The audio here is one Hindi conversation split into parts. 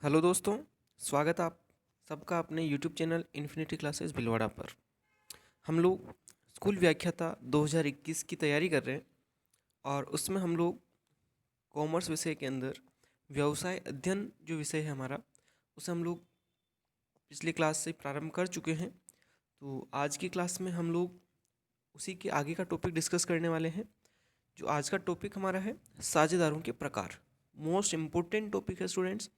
हेलो दोस्तों, स्वागत आप सबका अपने YouTube channel infinity classes Bhilwara पर। हम लोग स्कूल व्याख्याता 2021 की तैयारी कर रहे हैं और उसमें हम लोग कॉमर्स विषय के अंदर व्यवसाय अध्ययन जो विषय है हमारा, उसे हम लोग पिछली क्लास से प्रारंभ कर चुके हैं। तो आज की क्लास में हम लोग उसी के आगे का टॉपिक डिस्कस करने वाले हैं। जो आज का टॉपिक हमारा है साझेदारों के प्रकार। मोस्ट इम्पोर्टेंट टॉपिक है स्टूडेंट्स।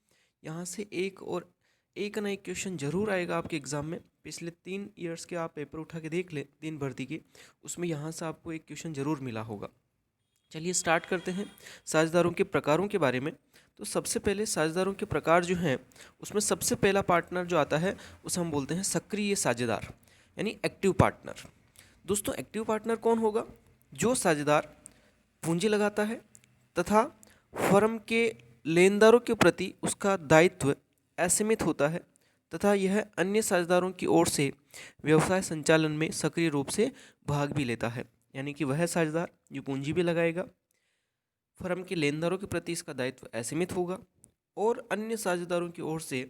यहाँ से एक ना एक क्वेश्चन जरूर आएगा आपके एग्जाम में। पिछले 3 ईयर्स के आप पेपर उठा के देख लें 3 भर्ती के, उसमें यहाँ से आपको एक क्वेश्चन जरूर मिला होगा। चलिए स्टार्ट करते हैं साझेदारों के प्रकारों के बारे में। तो सबसे पहले साझेदारों के प्रकार जो हैं, उसमें सबसे पहला पार्टनर जो आता है उसे हम बोलते हैं सक्रिय साझेदार, यानी एक्टिव पार्टनर। दोस्तों, एक्टिव पार्टनर कौन होगा? जो साझेदार पूंजी लगाता है तथा फर्म के लेनदारों के प्रति उसका दायित्व असीमित होता है तथा यह अन्य साझेदारों की ओर से व्यवसाय संचालन में सक्रिय रूप से भाग भी लेता है। यानी कि वह साझेदार जो पूंजी भी लगाएगा, फर्म के लेनदारों के प्रति इसका दायित्व असीमित होगा और अन्य साझेदारों की ओर से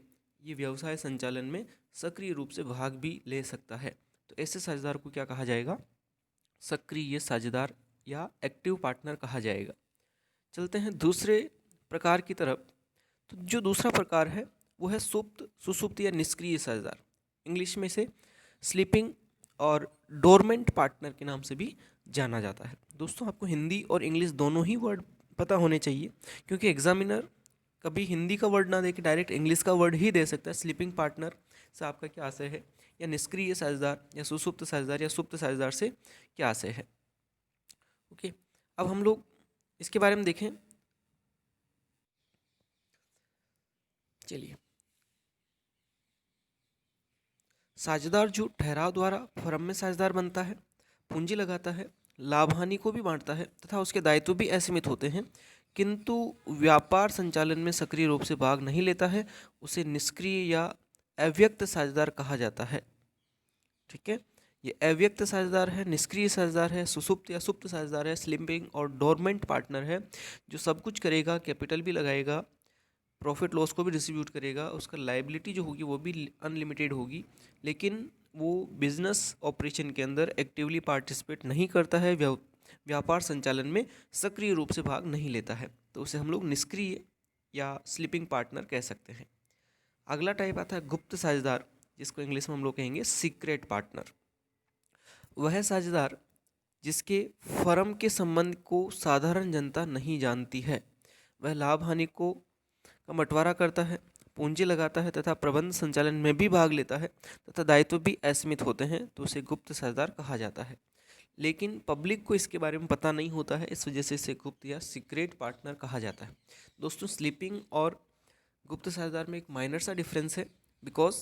ये व्यवसाय संचालन में सक्रिय रूप से भाग भी ले सकता है। तो ऐसे साझेदार को क्या कहा जाएगा? सक्रिय साझेदार या एक्टिव पार्टनर कहा जाएगा। चलते हैं दूसरे प्रकार की तरफ। तो जो दूसरा प्रकार है वो है सुप्त, सुसुप्त या निष्क्रिय साझेदार। इंग्लिश में इसे स्लीपिंग और डोरमेंट पार्टनर के नाम से भी जाना जाता है। दोस्तों, आपको हिंदी और इंग्लिश दोनों ही वर्ड पता होने चाहिए, क्योंकि एग्जामिनर कभी हिंदी का वर्ड ना दे के डायरेक्ट इंग्लिश का वर्ड ही दे सकता है। स्लीपिंग पार्टनर से आपका क्या आशय है, या निष्क्रिय साझेदार या सुसुप्त साझेदार या सुप्त साझेदार से क्या आशय है। ओके, अब हम लोग इसके बारे में देखें। चलिए, साझेदार जो ठहराव द्वारा फर्म में साझेदार बनता है, पूंजी लगाता है, लाभ हानि को भी बांटता है तथा उसके दायित्व भी असीमित होते हैं, किंतु व्यापार संचालन में सक्रिय रूप से भाग नहीं लेता है, उसे निष्क्रिय या अव्यक्त साझेदार कहा जाता है। ठीक है, ये अव्यक्त साझेदार है, निष्क्रिय साझेदार है, सुसुप्त या सुप्त साझेदार है, स्लिपिंग और डोरमेंट पार्टनर है, जो सब कुछ करेगा, कैपिटल भी लगाएगा, प्रॉफिट लॉस को भी डिस्ट्रीब्यूट करेगा, उसका लाइबिलिटी जो होगी वो भी अनलिमिटेड होगी, लेकिन वो बिजनेस ऑपरेशन के अंदर एक्टिवली पार्टिसिपेट नहीं करता है, व्यापार संचालन में सक्रिय रूप से भाग नहीं लेता है, तो उसे हम लोग निष्क्रिय या स्लीपिंग पार्टनर कह सकते हैं। अगला टाइप आता है गुप्त साझेदार, जिसको इंग्लिश में हम लोग कहेंगे सीक्रेट पार्टनर। वह साझेदार जिसके फर्म के संबंध को साधारण जनता नहीं जानती है, वह लाभ हानि को का बंटवारा करता है, पूंजी लगाता है तथा प्रबंध संचालन में भी भाग लेता है तथा दायित्व भी असीमित होते हैं, तो उसे गुप्त साझेदार कहा जाता है। लेकिन पब्लिक को इसके बारे में पता नहीं होता है, इस वजह से इसे गुप्त या सीक्रेट पार्टनर कहा जाता है। दोस्तों, स्लीपिंग और गुप्त साझेदार में एक माइनर सा डिफरेंस है, बिकॉज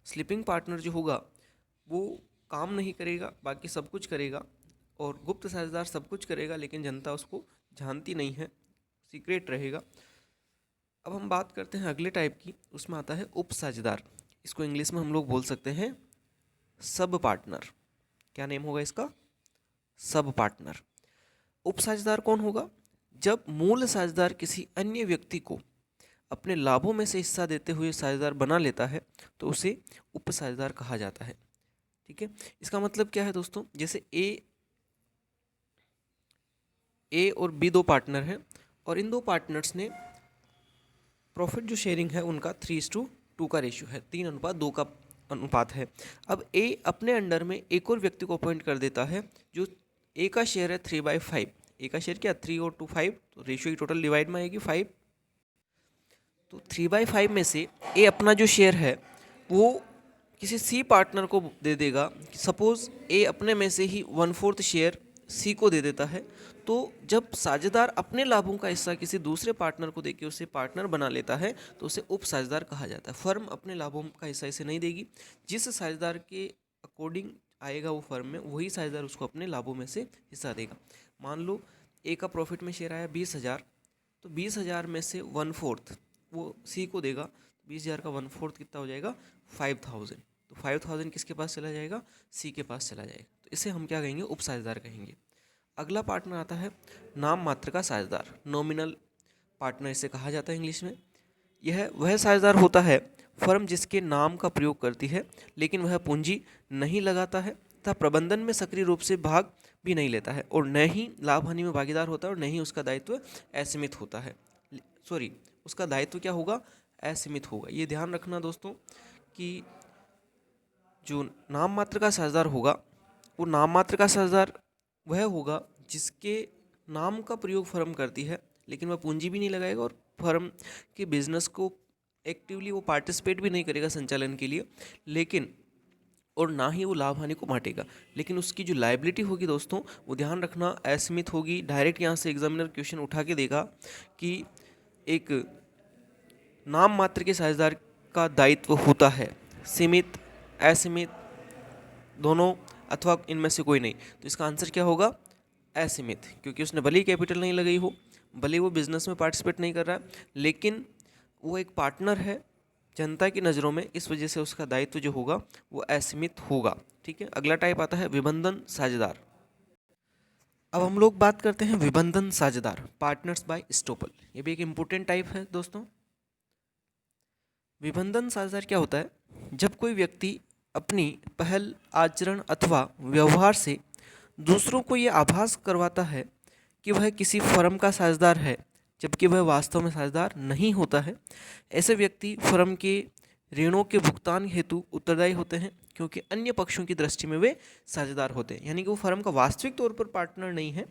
स्लीपिंग पार्टनर जो होगा वो काम नहीं करेगा, बाकी सब कुछ करेगा, और गुप्त साझेदार सब कुछ करेगा लेकिन जनता उसको जानती नहीं है, सीक्रेट रहेगा। अब हम बात करते हैं अगले टाइप की, उसमें आता है उप साझेदार। इसको इंग्लिश में हम लोग बोल सकते हैं सब पार्टनर। क्या नेम होगा इसका? Sub partner. उप साझेदार कौन होगा? जब मूल साझेदार किसी अन्य व्यक्ति को अपने लाभों में से हिस्सा देते हुए साझेदार बना लेता है, तो उसे उप साझेदार कहा जाता है। ठीक है, इसका मतलब क्या है दोस्तों? जैसे ए और बी दो पार्टनर हैं और इन दो पार्टनर्स ने प्रॉफिट जो शेयरिंग है उनका 3:2 का रेशियो है, 3:2 का अनुपात है। अब ए अपने अंडर में एक और व्यक्ति को अपॉइंट कर देता है, जो ए का शेयर है 3/5। ए का शेयर क्या, 3 और 2 5, तो रेशियो की टोटल डिवाइड में आएगी 5। तो 3/5 में से ए अपना जो शेयर है वो किसी सी पार्टनर को दे देगा। सपोज ए अपने में से ही 1/4 शेयर सी को दे देता है, तो जब साझेदार अपने लाभों का हिस्सा किसी दूसरे पार्टनर को देके उसे पार्टनर बना लेता है, तो उसे उप साझेदार कहा जाता है। फर्म अपने लाभों का हिस्सा इसे नहीं देगी, जिस साझेदार के अकॉर्डिंग आएगा वो फर्म में, वही साझेदार उसको अपने लाभों में से हिस्सा देगा। मान लो ए का प्रॉफिट में शेयर आया 20,000, तो 20,000 में से 1/4 वो सी को देगा। 20,000 का 1/4 कितना हो जाएगा? 5,000। तो 5,000 किसके पास चला जाएगा? सी के पास चला जाएगा। तो इसे हम क्या कहेंगे? उप साझेदार कहेंगे। अगला पार्टनर आता है नाम मात्र का साझेदार, नॉमिनल पार्टनर इसे कहा जाता है इंग्लिश में। यह वह साझेदार होता है फर्म जिसके नाम का प्रयोग करती है लेकिन वह पूंजी नहीं लगाता है तथा प्रबंधन में सक्रिय रूप से भाग भी नहीं लेता है और न ही लाभ हानि में भागीदार होता है और न ही उसका दायित्व असीमित होता है। सॉरी, उसका दायित्व क्या होगा? असीमित होगा। ये ध्यान रखना दोस्तों कि जो नाम मात्र का साझेदार होगा वो नाम मात्र का साझेदार वह होगा जिसके नाम का प्रयोग फर्म करती है लेकिन वह पूंजी भी नहीं लगाएगा और फर्म के बिजनेस को एक्टिवली वो पार्टिसिपेट भी नहीं करेगा संचालन के लिए, लेकिन और ना ही वो लाभ हानि को बांटेगा। लेकिन उसकी जो लायबिलिटी होगी दोस्तों वो ध्यान रखना असीमित होगी। डायरेक्ट यहाँ से एग्जामिनर क्वेश्चन उठा के देगा कि एक नाम मात्र के साझेदार का दायित्व होता है सीमित, असीमित, दोनों अथवा इनमें से कोई नहीं। तो इसका आंसर क्या होगा? असीमित, क्योंकि उसने भले ही कैपिटल नहीं लगाई हो, भले ही वो बिजनेस में पार्टिसिपेट नहीं कर रहा है, लेकिन वो एक पार्टनर है जनता की नज़रों में, इस वजह से उसका दायित्व जो होगा वो असीमित होगा। ठीक है, अगला टाइप आता है विबंधन साझेदार। अब हम लोग बात करते हैं विबंधन साझेदार, पार्टनर्स बाय एस्टोपल। ये भी एक इम्पोर्टेंट टाइप है दोस्तों। विबंधन साझेदार क्या होता है? जब कोई व्यक्ति अपनी पहल, आचरण अथवा व्यवहार से दूसरों को ये आभास करवाता है कि वह किसी फर्म का साझेदार है जबकि वह वास्तव में साझेदार नहीं होता है। ऐसे व्यक्ति फर्म के ऋणों के भुगतान हेतु उत्तरदायी होते हैं क्योंकि अन्य पक्षों की दृष्टि में वे साझेदार होते हैं। यानी कि वो फर्म का वास्तविक तौर पर पार्टनर नहीं है,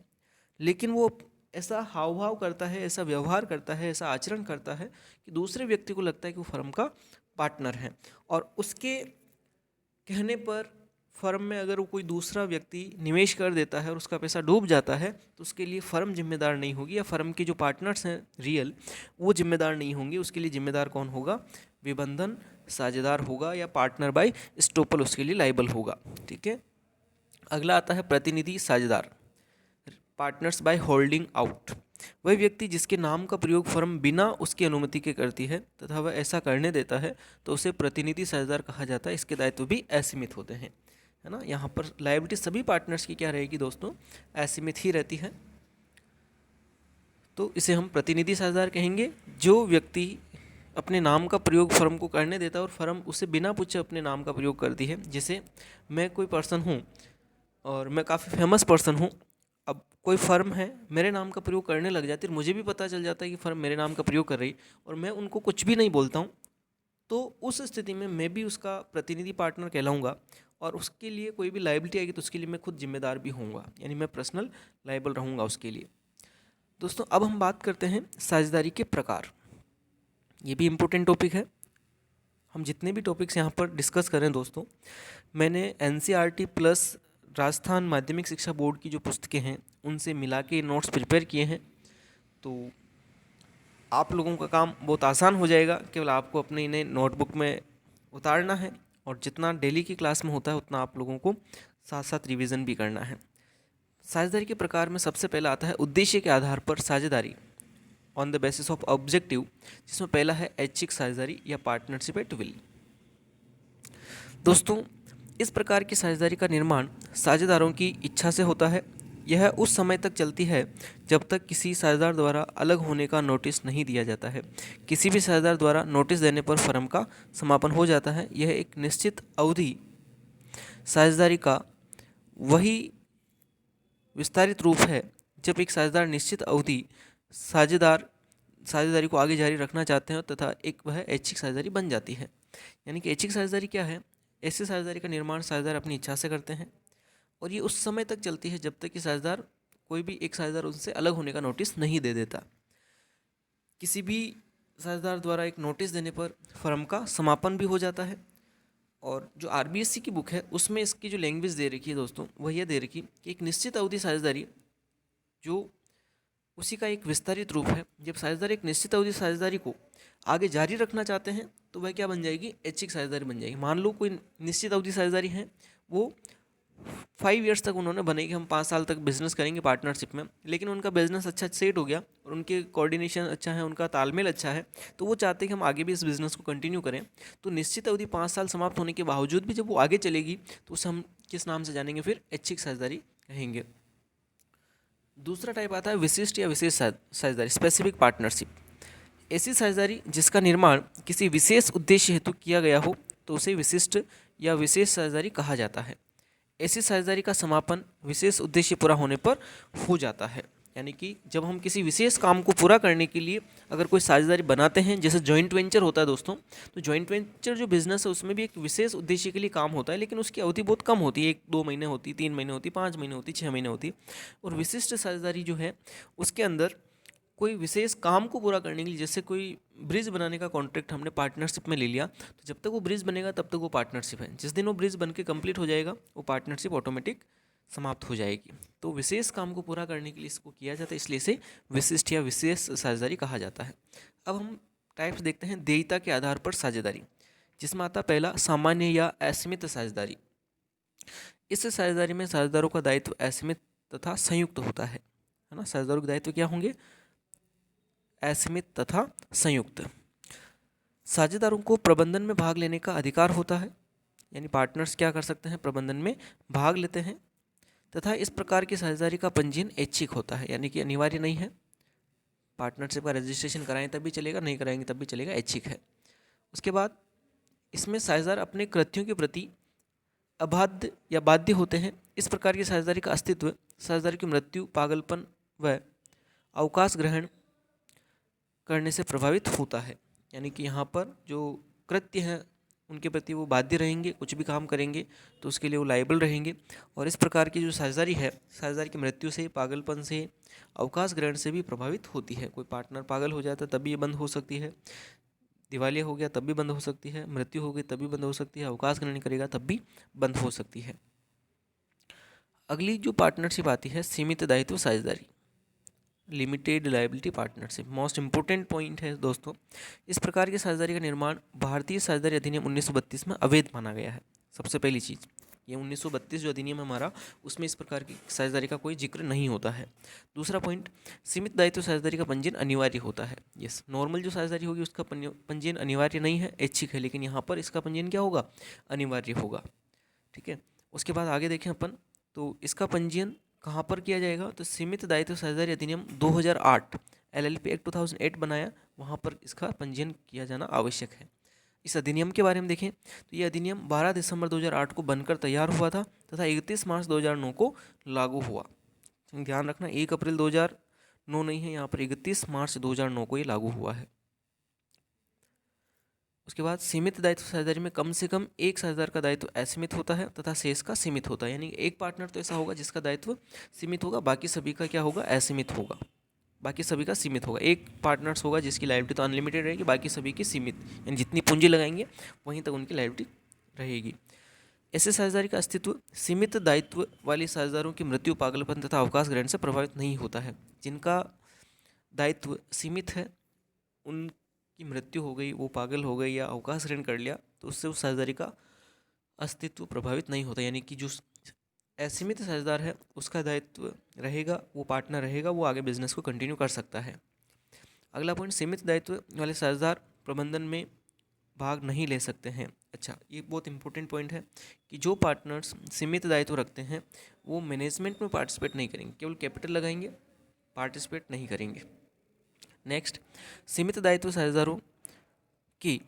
लेकिन वो ऐसा हाव भाव करता है, ऐसा व्यवहार करता है, ऐसा आचरण करता है कि दूसरे व्यक्ति को लगता है कि वो फर्म का पार्टनर है। और उसके कहने पर फर्म में अगर वो कोई दूसरा व्यक्ति निवेश कर देता है और उसका पैसा डूब जाता है तो उसके लिए फर्म जिम्मेदार नहीं होगी, या फर्म के जो पार्टनर्स हैं रियल वो जिम्मेदार नहीं होंगे। उसके लिए जिम्मेदार कौन होगा? विबंधन साझेदार होगा, या पार्टनर बाय एस्टोपल उसके लिए लाइबल होगा। ठीक है, अगला आता है प्रतिनिधि साझेदार, पार्टनर्स बाय होल्डिंग आउट। वह व्यक्ति जिसके नाम का प्रयोग फर्म बिना उसकी अनुमति के करती है तथा वह ऐसा करने देता है तो उसे प्रतिनिधि साझेदार कहा जाता है। इसके दायित्व भी असीमित होते हैं, है ना। यहाँ पर लायबिलिटी सभी पार्टनर्स की क्या रहेगी दोस्तों? असीमित ही रहती है। तो इसे हम प्रतिनिधि साझेदार कहेंगे। जो व्यक्ति अपने नाम का प्रयोग फर्म को करने देता है और फर्म उसे बिना पूछे अपने नाम का प्रयोग करती है। जैसे मैं कोई पर्सन हूँ और मैं काफ़ी फेमस पर्सन हूँ, अब कोई फर्म है मेरे नाम का प्रयोग करने लग जाती है और मुझे भी पता चल जाता है कि फर्म मेरे नाम का प्रयोग कर रही और मैं उनको कुछ भी नहीं बोलता हूँ, तो उस स्थिति में मैं भी उसका प्रतिनिधि पार्टनर कहलाऊंगा और उसके लिए कोई भी लायबिलिटी आएगी तो उसके लिए मैं खुद जिम्मेदार भी होऊंगा, यानी मैं पर्सनल लायबल रहूँगा उसके लिए। दोस्तों अब हम बात करते हैं साझेदारी के प्रकार। ये भी इम्पोर्टेंट टॉपिक है। हम जितने भी टॉपिक्स यहाँ पर डिस्कस करें दोस्तों, मैंने NCERT प्लस राजस्थान माध्यमिक शिक्षा बोर्ड की जो पुस्तकें हैं उनसे मिला के नोट्स प्रिपेयर किए हैं, तो आप लोगों का काम बहुत आसान हो जाएगा। केवल आपको अपने इन्हें नोटबुक में उतारना है और जितना डेली की क्लास में होता है उतना आप लोगों को साथ साथ रिवीजन भी करना है। साझेदारी के प्रकार में सबसे पहला आता है उद्देश्य के आधार पर साझेदारी, on the basis of objective, जिसमें पहला है ऐच्छिक साझेदारी या पार्टनरशिप एट विल। दोस्तों इस प्रकार की साझेदारी का निर्माण साझेदारों की इच्छा से होता है। यह उस समय तक चलती है जब तक किसी साझेदार द्वारा अलग होने का नोटिस नहीं दिया जाता है। किसी भी साझेदार द्वारा नोटिस देने पर फर्म का समापन हो जाता है। यह एक निश्चित अवधि साझेदारी का वही विस्तारित रूप है जब एक साझेदार निश्चित अवधि साझेदारी को आगे जारी रखना चाहते हैं तथा एक वह ऐच्छिक साझेदारी बन जाती है। यानी कि ऐच्छिक साझेदारी क्या है? ऐसी साझेदारी का निर्माण साझेदार अपनी इच्छा से करते हैं और ये उस समय तक चलती है जब तक कि साझेदार कोई भी एक साझेदार उनसे अलग होने का नोटिस नहीं दे देता। किसी भी साझेदार द्वारा एक नोटिस देने पर फर्म का समापन भी हो जाता है। और जो RBSC की बुक है उसमें इसकी जो लैंग्वेज दे रखी है दोस्तों वह यह दे रखी कि एक निश्चित अवधि साझेदारी जो उसी का एक विस्तारित रूप है। जब साझेदार एक निश्चित अवधि साझेदारी को आगे जारी रखना चाहते हैं तो वह क्या बन जाएगी? ऐच्छिक साझेदारी बन जाएगी। मान लो कोई निश्चित अवधि साझेदारी है, वो 5 ईयर्स तक उन्होंने बनाई कि हम 5 साल तक बिजनेस करेंगे पार्टनरशिप में, लेकिन उनका बिजनेस अच्छा सेट हो गया और उनके कोऑर्डिनेशन अच्छा है, उनका तालमेल अच्छा है, तो वो चाहते हैं कि हम आगे भी इस बिज़नेस को कंटिन्यू करें। तो निश्चित अवधि 5 साल समाप्त होने के बावजूद भी जब वो आगे चलेगी तो उसे हम किस नाम से जानेंगे? फिर ऐच्छिक साझेदारी कहेंगे। दूसरा टाइप आता है विशिष्ट या विशेष साझेदारी, स्पेसिफिक पार्टनरशिप। ऐसी साझेदारी जिसका निर्माण किसी विशेष उद्देश्य हेतु किया गया हो तो उसे विशिष्ट या विशेष साझेदारी कहा जाता है। ऐसी साझेदारी का समापन विशेष उद्देश्य पूरा होने पर हो जाता है। यानी कि जब हम किसी विशेष काम को पूरा करने के लिए अगर कोई साझेदारी बनाते हैं, जैसे जॉइंट वेंचर होता है दोस्तों, तो जॉइंट वेंचर जो बिजनेस है उसमें भी एक विशेष उद्देश्य के लिए काम होता है, लेकिन उसकी अवधि बहुत कम होती है, 1-2 महीने होती, 3 महीने होती, 5 महीने होती, 6 महीने होती। और विशिष्ट साझेदारी जो है उसके अंदर कोई विशेष काम को पूरा करने के लिए, जैसे कोई ब्रिज बनाने का कॉन्ट्रैक्ट हमने पार्टनरशिप में ले लिया, तो जब तक वो ब्रिज बनेगा तब तक वो पार्टनरशिप है। जिस दिन वो ब्रिज बन के कंप्लीट हो जाएगा वो पार्टनरशिप ऑटोमेटिक समाप्त हो जाएगी। तो विशेष काम को पूरा करने के लिए इसको किया जाता है, इसलिए इसे विशिष्ट या विशेष साझेदारी कहा जाता है। अब हम टाइप्स देखते हैं देयता के आधार पर साझेदारी, जिसमें आता पहला सामान्य या असीमित साझेदारी। इस साझेदारी में साझेदारों का दायित्व असीमित तथा संयुक्त होता है ना। साझेदारों के दायित्व क्या होंगे? असीमित तथा संयुक्त। साझेदारों को प्रबंधन में भाग लेने का अधिकार होता है, यानी पार्टनर्स क्या कर सकते हैं? प्रबंधन में भाग लेते हैं। तथा इस प्रकार की साझेदारी का पंजीयन ऐच्छिक होता है, यानी कि अनिवार्य नहीं है। पार्टनरशिप का रजिस्ट्रेशन कराएं तब भी चलेगा, नहीं कराएंगे तब भी चलेगा, ऐच्छिक है। उसके बाद इसमें साझेदार अपने कृत्यों के प्रति अबाध्य या बाध्य होते हैं। इस प्रकार की साझेदारी का अस्तित्व साझेदार की मृत्यु, पागलपन व अवकाश ग्रहण करने से प्रभावित होता है। यानी कि यहाँ पर जो कृत्य हैं उनके प्रति वो बाध्य रहेंगे, कुछ भी काम करेंगे तो उसके लिए वो लायबल रहेंगे। और इस प्रकार की जो साझेदारी है, साझेदार की मृत्यु से, पागलपन से, अवकाश ग्रहण से भी प्रभावित होती है। कोई पार्टनर पागल हो जाता है तब भी ये बंद हो सकती है, दिवालिया हो गया तब भी बंद हो सकती है, मृत्यु हो गई तब भी बंद हो सकती है, अवकाश ग्रहण करेगा तब भी बंद हो सकती है। अगली जो पार्टनरशिप आती है सीमित दायित्व साझेदारी, limited liability partnership. Most important point है दोस्तों। इस प्रकार की साझेदारी का निर्माण भारतीय साझेदारी अधिनियम 1932 में अवैध माना गया है। सबसे पहली चीज़ ये 1932 जो अधिनियम है हमारा, उसमें इस प्रकार की साझेदारी का कोई जिक्र नहीं होता है। दूसरा पॉइंट, सीमित दायित्व साझेदारी का पंजीयन अनिवार्य होता है। यस, नॉर्मल जो साझेदारी होगी उसका पंजीयन अनिवार्य नहीं है, ऐच्छिक है, लेकिन यहाँ पर इसका पंजीयन क्या होगा? अनिवार्य होगा। ठीक है। उसके बाद आगे देखें अपन, तो इसका पंजीयन कहाँ पर किया जाएगा? तो सीमित दायित्व साझेदारी अधिनियम 2008 LLP एक्ट 2008 बनाया, वहाँ पर इसका पंजीयन किया जाना आवश्यक है। इस अधिनियम के बारे में देखें तो ये अधिनियम 12 दिसंबर 2008 को बनकर तैयार हुआ था तथा 31 मार्च 2009 को लागू हुआ। ध्यान रखना 1 अप्रैल 2009 नहीं है, यहाँ पर 31 मार्च 2009 को ये लागू हुआ है। उसके बाद सीमित दायित्व साझेदारी में कम से कम एक साझेदार का दायित्व असीमित होता है तथा शेष का सीमित होता है। यानी एक पार्टनर तो ऐसा होगा जिसका दायित्व सीमित होगा, बाकी सभी का क्या होगा? असीमित होगा। बाकी सभी का सीमित होगा। एक पार्टनर्स होगा जिसकी लायबिलिटी तो अनलिमिटेड रहेगी, बाकी सभी की सीमित, यानी जितनी पूंजी लगाएंगे वहीं तक उनकी लायबिलिटी रहेगी। ऐसे साझेदारी का अस्तित्व सीमित दायित्व वाली साझेदारों की मृत्यु, पागलपन तथा अवकाश ग्रहण से प्रभावित नहीं होता है। जिनका दायित्व सीमित है, उनकी मृत्यु हो गई, वो पागल हो गई या अवकाश ग्रहण कर लिया, तो उससे उस साझेदारी का अस्तित्व प्रभावित नहीं होता। यानी कि जो असीमित साझेदार है उसका दायित्व रहेगा, वो पार्टनर रहेगा, वो आगे बिजनेस को कंटिन्यू कर सकता है। अगला पॉइंट, सीमित दायित्व वाले साझेदार प्रबंधन में भाग नहीं ले सकते हैं। अच्छा, ये बहुत इंपॉर्टेंट पॉइंट है कि जो पार्टनर्स सीमित दायित्व रखते हैं वो मैनेजमेंट में पार्टिसिपेट नहीं करेंगे, केवल कैपिटल लगाएंगे, पार्टिसिपेट नहीं करेंगे। नेक्स्ट, सीमित दायित्व साझेदारों की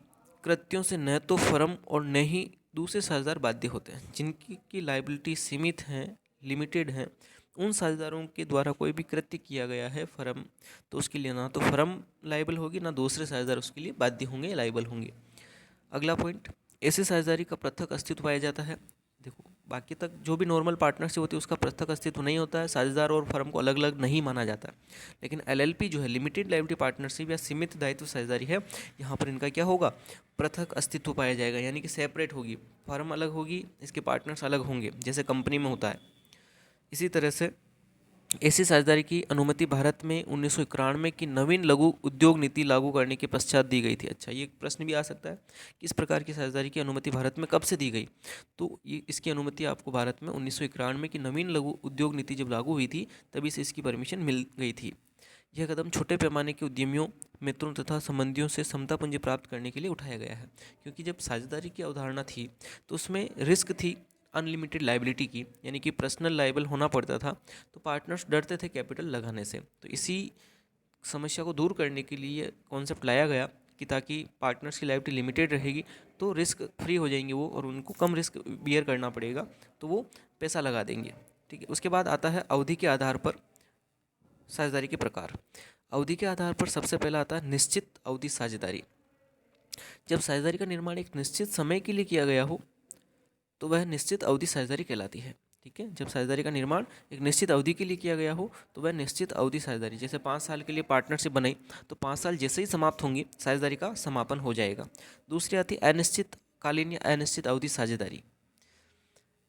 कृत्यों से न तो फर्म और न ही दूसरे साझेदार बाध्य होते हैं। जिनकी लायबिलिटी सीमित हैं, लिमिटेड हैं, उन साझेदारों के द्वारा कोई भी कृत्य किया गया है फर्म, तो उसके लिए ना तो फर्म लायबल होगी, ना दूसरे साझेदार उसके लिए बाध्य होंगे या लायबल होंगे। अगला पॉइंट, ऐसे साझेदारी का पृथक अस्तित्व पाया जाता है। देखो, बाकी तक जो भी नॉर्मल पार्टनरशिप होती है उसका पृथक अस्तित्व नहीं होता है, साझेदार और फर्म को अलग अलग नहीं माना जाता। लेकिन LLP जो है, लिमिटेड लायबिलिटी पार्टनरशिप या सीमित दायित्व साझेदारी है, यहाँ पर इनका क्या होगा? पृथक अस्तित्व पाया जाएगा, यानी कि सेपरेट होगी, फर्म अलग होगी, इसके पार्टनर्स अलग होंगे, जैसे कंपनी में होता है। इसी तरह से ऐसी साझेदारी की अनुमति भारत में 1991 की नवीन लघु उद्योग नीति लागू करने के पश्चात दी गई थी। अच्छा, ये प्रश्न भी आ सकता है कि इस प्रकार की साझेदारी की अनुमति भारत में कब से दी गई? तो ये इसकी अनुमति आपको भारत में 1991 की नवीन लघु उद्योग नीति जब लागू हुई थी तभी से इसकी परमिशन मिल गई थी। यह कदम छोटे पैमाने के उद्यमियों, मित्रों तथा संबंधियों से समता पूंजी प्राप्त करने के लिए उठाया गया है। क्योंकि जब साझेदारी की अवधारणा थी तो उसमें रिस्क थी अनलिमिटेड लायबिलिटी की, यानी कि पर्सनल लायबल होना पड़ता था, तो पार्टनर्स डरते थे कैपिटल लगाने से। तो इसी समस्या को दूर करने के लिए कॉन्सेप्ट लाया गया कि ताकि पार्टनर्स की लायबिलिटी लिमिटेड रहेगी तो रिस्क फ्री हो जाएंगे वो, और उनको कम रिस्क बियर करना पड़ेगा, तो वो पैसा लगा देंगे। ठीक है, उसके बाद आता है अवधि के आधार पर साझेदारी के प्रकार। अवधि के आधार पर सबसे पहला आता है निश्चित अवधि साझेदारी। जब साझेदारी का निर्माण एक निश्चित समय के लिए किया गया हो तो वह निश्चित अवधि साझेदारी कहलाती है। ठीक है, जब साझेदारी का निर्माण एक निश्चित अवधि के लिए किया गया हो तो वह निश्चित अवधि साझेदारी, जैसे 5 साल के लिए पार्टनरशिप बनाई तो 5 साल जैसे ही समाप्त होंगी साझेदारी का समापन हो जाएगा। दूसरी आती है अनिश्चित कालीन या अनिश्चित अवधि साझेदारी।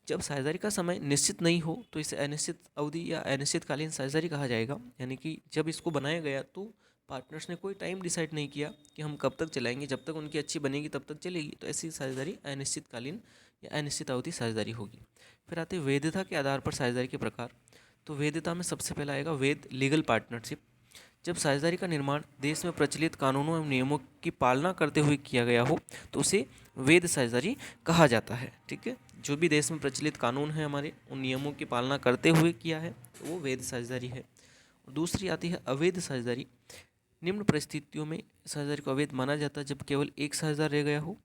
जब साझेदारी का समय निश्चित नहीं हो तो इसे अनिश्चित अवधि या अनिश्चितकालीन साझेदारी कहा जाएगा। यानी कि जब इसको बनाया गया तो पार्टनर्स ने कोई टाइम डिसाइड नहीं किया कि हम कब तक चलाएंगे, जब तक उनकी अच्छी बनेगी तब तक चलेगी, तो ऐसी साझेदारी अनिश्चितकालीन या अनिश्चित अवधि साझेदारी होगी। फिर आते हैं वैधता के आधार पर साझेदारी के प्रकार। तो वैधता में सबसे पहला आएगा वैध लीगल पार्टनरशिप। जब साझेदारी का निर्माण देश में प्रचलित कानूनों एवं नियमों की पालना करते हुए किया गया हो तो उसे वैध साझेदारी कहा जाता है। ठीक है, जो भी देश में प्रचलित कानून है हमारे, उन नियमों की पालना करते हुए किया है तो वो वैध साझेदारी है। दूसरी आती है अवैध साझेदारी। निम्न परिस्थितियों में साझेदारी को अवैध माना जाता है जब केवल एक साझेदार रह गया हो।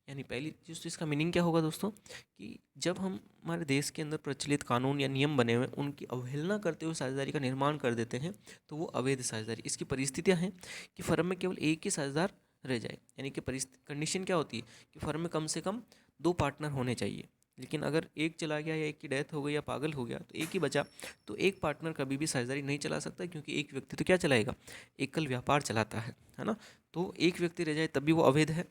यानी पहली चीज़ तो इसका मीनिंग क्या होगा दोस्तों, कि जब हम हमारे देश के अंदर प्रचलित कानून या नियम बने हुए उनकी अवहेलना करते हुए साझेदारी का निर्माण कर देते हैं तो वो अवैध साझेदारी। इसकी परिस्थितियाँ हैं कि फर्म में केवल एक ही साझेदार रह जाए, यानी कि कंडीशन क्या होती है कि फर्म में कम से कम 2 पार्टनर होने चाहिए। लेकिन अगर एक चला गया या एक की डेथ हो गई या पागल हो गया तो एक ही बचा, तो एक पार्टनर कभी भी साझेदारी नहीं चला सकता, क्योंकि एक व्यक्ति तो क्या चलाएगा, एकल व्यापार चलाता है ना। तो एक व्यक्ति रह जाए तब भी वो अवैध है।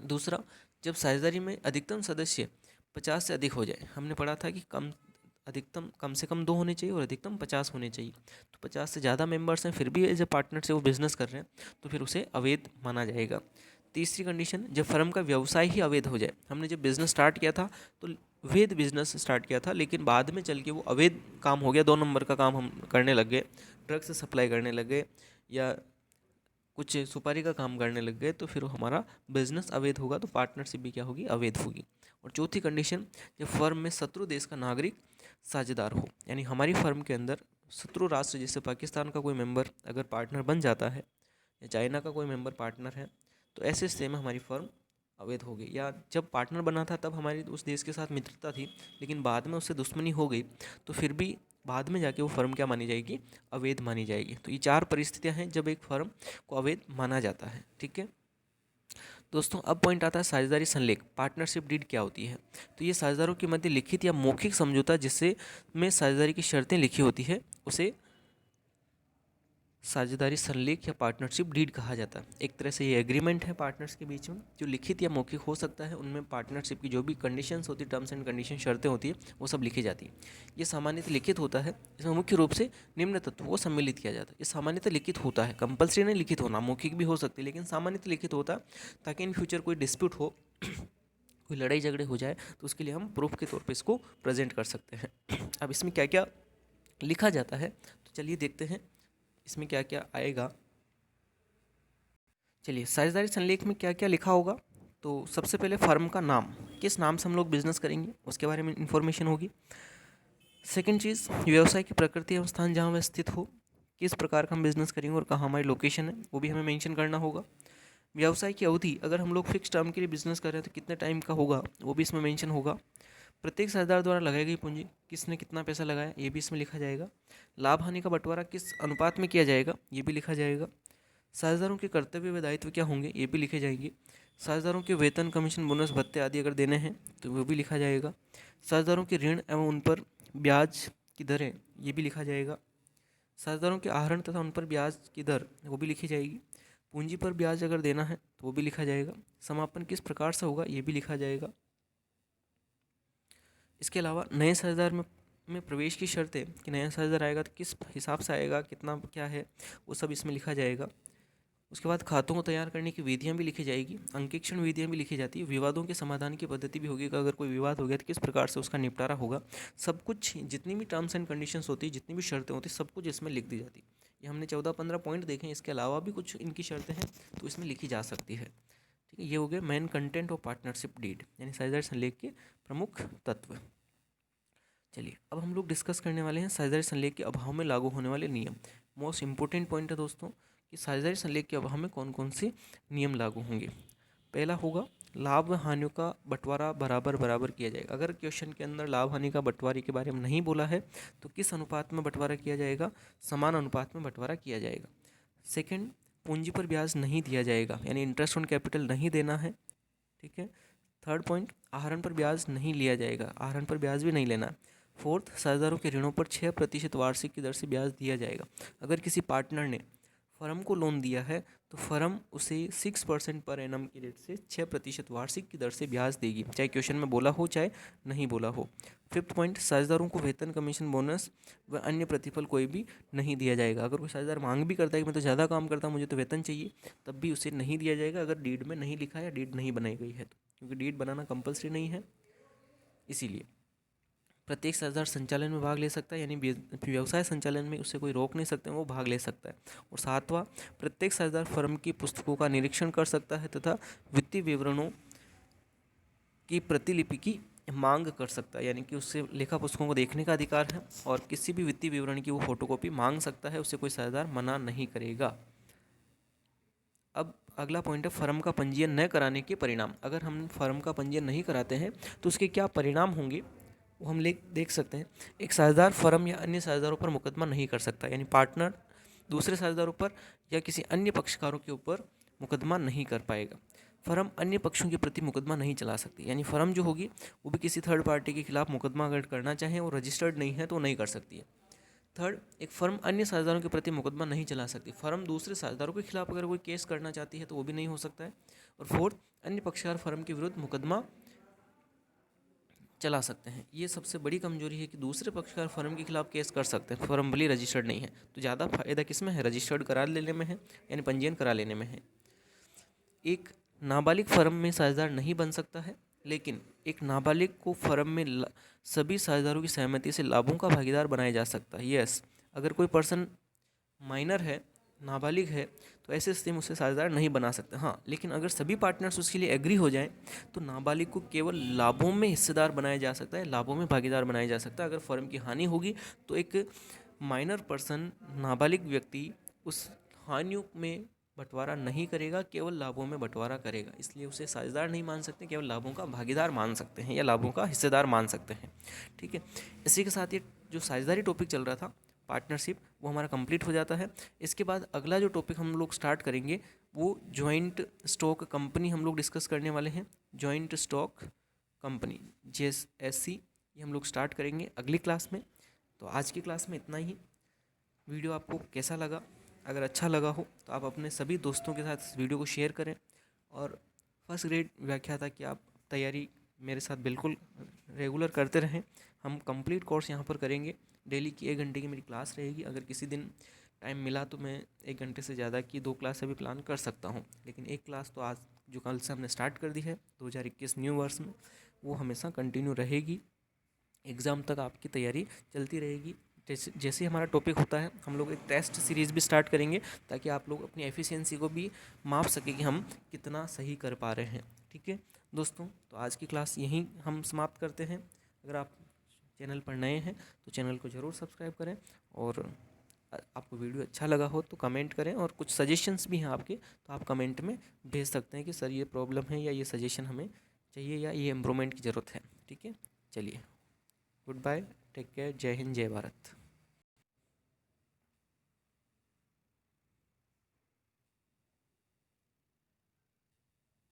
दूसरा, जब साझेदारी में अधिकतम सदस्य 50 से अधिक हो जाए। हमने पढ़ा था कि अधिकतम कम से कम 2 होने चाहिए और अधिकतम 50 होने चाहिए। तो 50 से ज़्यादा मेंबर्स हैं फिर भी एज ए पार्टनर से वो बिजनेस कर रहे हैं तो फिर उसे अवैध माना जाएगा। तीसरी कंडीशन, जब फर्म का व्यवसाय ही अवैध हो जाए। हमने जब बिजनेस स्टार्ट किया था तो वैध बिजनेस स्टार्ट किया था, लेकिन बाद में चल के वो अवैध काम हो गया, 2 नंबर का काम हम करने लग गए, ड्रग्स सप्लाई करने लग गए या कुछ सुपारी का काम करने लग गए, तो फिर हमारा बिजनेस अवैध होगा, तो पार्टनरशिप भी क्या होगी, अवैध होगी। और चौथी कंडीशन, जब फर्म में शत्रु देश का नागरिक साझेदार हो। यानी हमारी फर्म के अंदर शत्रु राष्ट्र जैसे पाकिस्तान का कोई मेंबर अगर पार्टनर बन जाता है या चाइना का कोई मेंबर पार्टनर है तो ऐसे स्थिति में हमारी फर्म अवैध हो गई। या जब पार्टनर बना था तब हमारी उस देश के साथ मित्रता थी, लेकिन बाद में उससे दुश्मनी हो गई तो फिर भी बाद में जाके वो फर्म क्या मानी जाएगी, अवैध मानी जाएगी। तो ये 4 परिस्थितियां हैं जब एक फर्म को अवैध माना जाता है। ठीक है दोस्तों, अब पॉइंट आता है साझेदारी संलेख। पार्टनरशिप डीड क्या होती है? तो ये साझेदारों के मध्य लिखित या मौखिक समझौता जिससे में साझेदारी की शर्तें लिखी होती है उसे साझेदारी संलेख या पार्टनरशिप डीड कहा जाता है। एक तरह से ये एग्रीमेंट है पार्टनर्स के बीच में, जो लिखित या मौखिक हो सकता है। उनमें पार्टनरशिप की जो भी कंडीशंस होती है, टर्म्स एंड कंडीशन, शर्तें होती है, वो सब लिखी जाती है। ये सामान्यतः लिखित होता है। इसमें मुख्य रूप से निम्न तत्वों को सम्मिलित किया जाता है। ये सामान्यतः लिखित होता है, कंपल्सरी नहीं लिखित होना, मौखिक भी हो सकती है, लेकिन सामान्यतः लिखित होता है ताकि इन फ्यूचर कोई डिस्प्यूट हो कोई लड़ाई झगड़े हो जाए तो उसके लिए हम प्रूफ के तौर पर इसको प्रेजेंट कर सकते हैं। अब इसमें क्या क्या लिखा जाता है तो चलिए देखते हैं इसमें क्या क्या आएगा। चलिए, साझेदारी संलेख में क्या क्या लिखा होगा। तो सबसे पहले फर्म का नाम, किस नाम से हम लोग बिजनेस करेंगे उसके बारे में इंफॉर्मेशन होगी। सेकंड चीज़, व्यवसाय की प्रकृति एवं स्थान जहाँ वह स्थित हो, किस प्रकार का हम बिजनेस करेंगे और कहाँ हमारी लोकेशन है वो भी हमें मेंशन करना होगा। व्यवसाय की अवधि, अगर हम लोग फिक्स टर्म के लिए बिजनेस कर रहे हैं तो कितने टाइम का होगा वो भी इसमें मेंशन होगा। प्रत्येक साझेदार द्वारा लगाई गई पूंजी, किसने कितना पैसा लगाया ये भी इसमें लिखा जाएगा। लाभ हानि का बंटवारा किस अनुपात में किया जाएगा ये भी लिखा जाएगा। साझेदारों के कर्तव्य व दायित्व क्या होंगे ये भी लिखे जाएंगे। साझेदारों के वेतन, कमीशन, बोनस, भत्ते आदि अगर देने हैं तो वो भी लिखा जाएगा। साझेदारों के ऋण एवं उन पर ब्याज की दरें ये भी लिखा जाएगा। साझेदारों के आहरण तथा उन पर ब्याज की दर वो भी लिखी जाएगी। पूंजी पर ब्याज अगर देना है तो वो भी लिखा जाएगा। समापन किस प्रकार से होगा ये भी लिखा जाएगा। इसके अलावा नए साझेदार में प्रवेश की शर्तें, कि नया साझेदार आएगा तो किस हिसाब से आएगा, कितना क्या है, वो सब इसमें लिखा जाएगा। उसके बाद खातों को तैयार करने की विधियां भी लिखी जाएगी। अंकेक्षण विधियां भी लिखी जाती है। विवादों के समाधान की पद्धति भी होगी कि अगर कोई विवाद हो गया तो किस प्रकार से उसका निपटारा होगा। सब कुछ, जितनी भी टर्म्स एंड कंडीशंस होती है, जितनी भी शर्तें होती है, सब कुछ इसमें लिख दी जाती है। ये हमने 14-15 पॉइंट देखे हैं, इसके अलावा भी कुछ इनकी शर्तें हैं तो इसमें लिखी जा सकती है। ठीक है, ये हो गया main content of partnership deed, यानी साझेदारी संलेख के प्रमुख तत्व। चलिए, अब हम लोग डिस्कस करने वाले हैं साझेदारी संलेख के अभाव में लागू होने वाले नियम। मोस्ट इम्पोर्टेंट पॉइंट है दोस्तों कि साझेदारी संलेख के अभाव में कौन कौन से नियम लागू होंगे। पहला होगा लाभ हानियों का बंटवारा बराबर बराबर किया जाएगा। अगर क्वेश्चन के अंदर लाभ हानि का बंटवारे के बारे में नहीं बोला है तो किस अनुपात में बंटवारा किया जाएगा, समान अनुपात में बंटवारा किया जाएगा। सेकंड, पूंजी पर ब्याज नहीं दिया जाएगा, यानी इंटरेस्ट ऑन कैपिटल नहीं देना है, ठीक है। थर्ड पॉइंट, आहरण पर ब्याज नहीं लिया जाएगा, आहरण पर ब्याज भी नहीं लेना है। फोर्थ, साझेदारों के ऋणों पर 6% वार्षिक की दर से ब्याज दिया जाएगा। अगर किसी पार्टनर ने फर्म को लोन दिया है तो फर्म उसे 6% पर एनम की रेट से 6% वार्षिक की दर से ब्याज देगी, चाहे क्वेश्चन में बोला हो चाहे नहीं बोला हो। फिफ्थ पॉइंट, साझेदारों को वेतन, कमीशन, बोनस व अन्य प्रतिफल कोई भी नहीं दिया जाएगा। अगर कोई साझेदार मांग भी करता है कि मैं तो ज़्यादा काम करता हूँ, मुझे तो वेतन चाहिए, तब भी उसे नहीं दिया जाएगा अगर डीड में नहीं लिखा है या डीड नहीं बनाई गई है तो, क्योंकि डीड बनाना कंपलसरी नहीं है। इसीलिए प्रत्येक साझेदार संचालन में भाग ले सकता है, यानी व्यवसाय संचालन में उससे कोई रोक नहीं सकते, वो भाग ले सकता है। और सातवां, प्रत्येक साझेदार फर्म की पुस्तकों का निरीक्षण कर सकता है तथा वित्तीय विवरणों की प्रतिलिपि की मांग कर सकता है, यानी कि उससे लेखा पुस्तकों को देखने का अधिकार है और किसी भी वित्तीय विवरण की वो फोटोकॉपी मांग सकता है, उससे कोई साझेदार मना नहीं करेगा। अब अगला पॉइंट है फर्म का पंजीयन न कराने के परिणाम। अगर हम फर्म का पंजीयन नहीं कराते हैं तो उसके क्या परिणाम होंगे वो हम देख सकते हैं। एक साझेदार फर्म या अन्य साझेदारों पर मुकदमा नहीं कर सकता, यानी पार्टनर दूसरे साझेदारों पर या किसी अन्य पक्षकारों के ऊपर मुकदमा नहीं कर पाएगा। फर्म अन्य पक्षों के प्रति मुकदमा नहीं चला सकती, यानी फर्म जो होगी वो भी किसी थर्ड पार्टी के खिलाफ मुकदमा अगर करना चाहे और रजिस्टर्ड नहीं है तो नहीं कर सकती है। थर्ड, एक फर्म अन्य साझेदारों के प्रति मुकदमा नहीं चला सकती, फर्म दूसरे साझेदारों के खिलाफ अगर कोई केस करना चाहती है तो वो भी नहीं हो सकता है। और फोर्थ, अन्य पक्षकार फर्म के विरुद्ध मुकदमा चला सकते हैं। ये सबसे बड़ी कमजोरी है कि दूसरे पक्षकार फर्म के खिलाफ केस कर सकते हैं, फर्म भले रजिस्टर्ड नहीं है। तो ज़्यादा फायदा किस में है, रजिस्टर्ड करा लेने में है, यानी पंजीयन करा लेने में है। एक नाबालिग फर्म में साझेदार नहीं बन सकता है, लेकिन एक नाबालिग को फर्म में सभी साझेदारों की सहमति से लाभों का भागीदार बनाया जा सकता है। यस, अगर कोई पर्सन माइनर है, नाबालिग है, तो ऐसे स्थिति में उसे साझेदार नहीं बना सकते। हाँ, लेकिन अगर सभी पार्टनर्स उसके लिए एग्री हो जाएं तो नाबालिग को केवल लाभों में हिस्सेदार बनाया जा सकता है, लाभों में भागीदार बनाया जा सकता है। अगर फर्म की हानि होगी तो एक माइनर पर्सन, नाबालिग व्यक्ति, उस हानियों में बंटवारा नहीं करेगा, केवल लाभों में बंटवारा करेगा, इसलिए उसे साझेदार नहीं मान सकते, केवल लाभों का भागीदार मान सकते हैं या लाभों का हिस्सेदार मान सकते हैं। ठीक है, इसी के साथ ये जो साझेदारी टॉपिक चल रहा था, पार्टनरशिप, वो हमारा कंप्लीट हो जाता है। इसके बाद अगला जो टॉपिक हम लोग स्टार्ट करेंगे वो जॉइंट स्टॉक कंपनी हम लोग डिस्कस करने वाले हैं। जॉइंट स्टॉक कंपनी JSC ये हम लोग स्टार्ट करेंगे अगली क्लास में। तो आज की क्लास में इतना ही। वीडियो आपको कैसा लगा? अगर अच्छा लगा हो तो आप अपने सभी दोस्तों के साथ इस वीडियो को शेयर करें और फर्स्ट ग्रेड व्याख्याता की आप तैयारी मेरे साथ बिल्कुल रेगुलर करते रहें। हम कंप्लीट कोर्स यहाँ पर करेंगे, डेली की 1 घंटे की मेरी क्लास रहेगी। अगर किसी दिन टाइम मिला तो मैं 1 घंटे से ज़्यादा की 2 क्लास अभी प्लान कर सकता हूँ, लेकिन एक क्लास तो आज जो कल से हमने स्टार्ट कर दी है 2021 न्यू वर्ष में, वो हमेशा कंटिन्यू रहेगी। एग्ज़ाम तक आपकी तैयारी चलती रहेगी। जैसे हमारा टॉपिक होता है हम लोग एक टेस्ट सीरीज़ भी स्टार्ट करेंगे ताकि आप लोग अपनी एफिशिएंसी को भी माप सकें कि हम कितना सही कर पा रहे हैं। ठीक है दोस्तों, तो आज की क्लास यहीं हम समाप्त करते हैं। अगर आप चैनल पर नए हैं तो चैनल को ज़रूर सब्सक्राइब करें और आपको वीडियो अच्छा लगा हो तो कमेंट करें, और कुछ सजेशंस भी हैं आपके तो आप कमेंट में भेज सकते हैं कि सर ये प्रॉब्लम है या ये सजेशन हमें चाहिए या ये इम्प्रूवमेंट की ज़रूरत है। ठीक है, चलिए, गुड बाय, टेक केयर, जय हिंद, जय भारत।